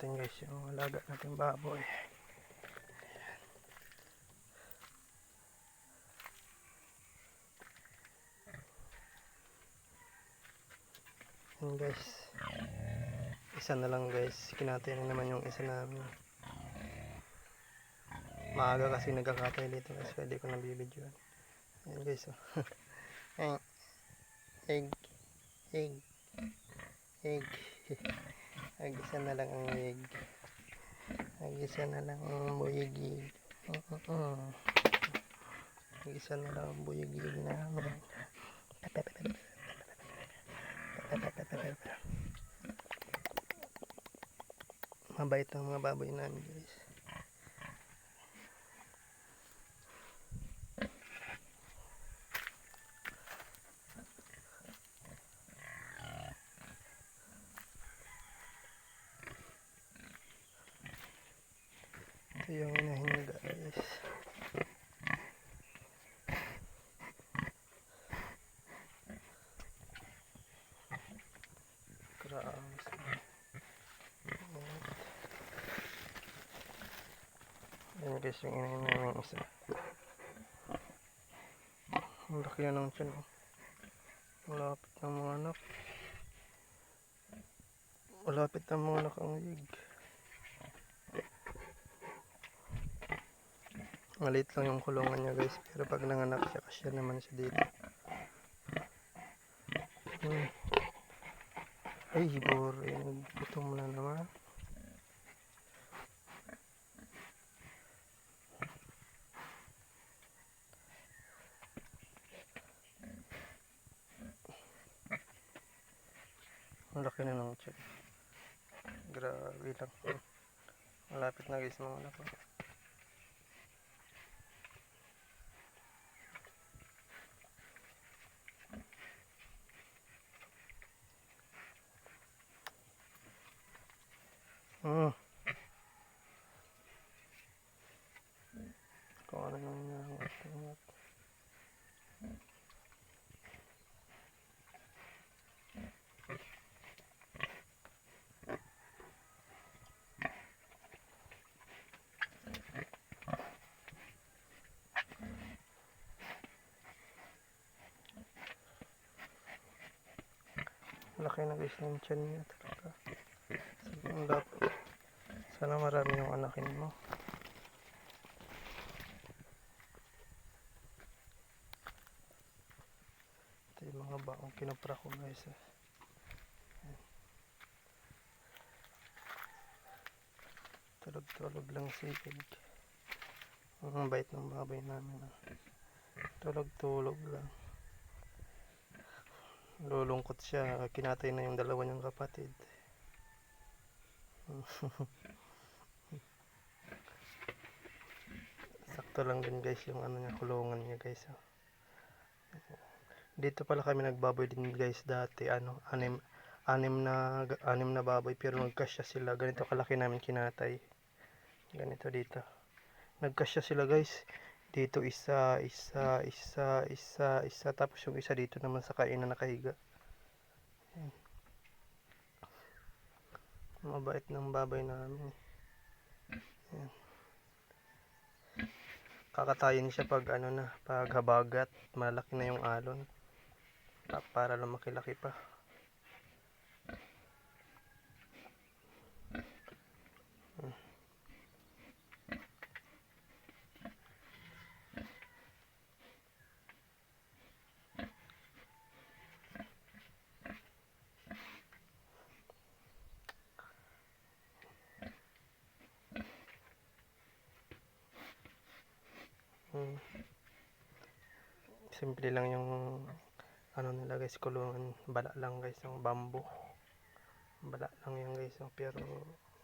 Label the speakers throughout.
Speaker 1: natin guys yung alaga natin baboy. Ayan guys, isa na lang guys, kinatay na naman yung isa namin. Maaga kasi nagkakatay dito guys, kaya di ko nabibidyoan. Ayan guys, oh. egg egg egg Nag-isa na lang ang egg. Nag-isa na lang ang buyigig. Nag-isa na lang ang buyigig namin. Mabait ang mga baboy namin guys. Ito yung inahin guys. Grabe. Yan guys yung inahin namin isa. Ang laki na ng tiyan. Malapit ng mga anak. Malapit ng mga anak ang egg. Maliit lang yung kulungan niya guys, pero pag nanganak siya, kasya naman siya dito. Ay, boring. Gutom na naman. Ang laki na ng tiyan. Grabe lang. Malapit na guys mga anak ko. Kung ano nang nangangat. Laki na guys ng tiyan niya talaga. Sana marami yung anakin mo. Ito yung mga baong kinupra ko guys. Tulog-tulog lang si egg. Ang bait ng baboy namin. Tulog-tulog lang. Lulungkot siya, kinatay na yung dalawa niyang kapatid. Sakto lang din guys yung ano niya, kulungan niya guys. Dito pala kami nagbaboy din guys dati, anim na baboy, pero nagkasya sila. Ganito kalaki namin kinatay. Ganito dito. Nagkasya sila guys. Dito isa, tapos yung isa dito naman sa kainan nakahiga. Ayan. Mabait ng baboy namin. Ayan. Kakatayin siya pag pag habagat, malaki na yung alon. Para lumaki-laki pa. Simple lang yung nila guys, kulungan. Bala lang guys, yung bamboo. Bala lang yan guys, pero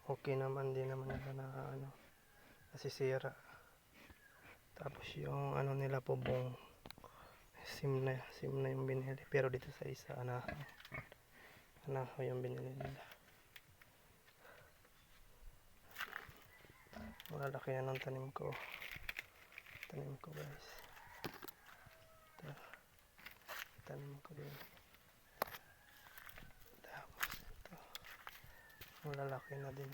Speaker 1: okay naman, din naman nila na nasisira. Tapos yung nila bubong, sim na yung binili, pero dito sa isa yung binili nila. Malalaki na ng tanim ko guys. Tanim ko din. Tapos ito, malalaki na din.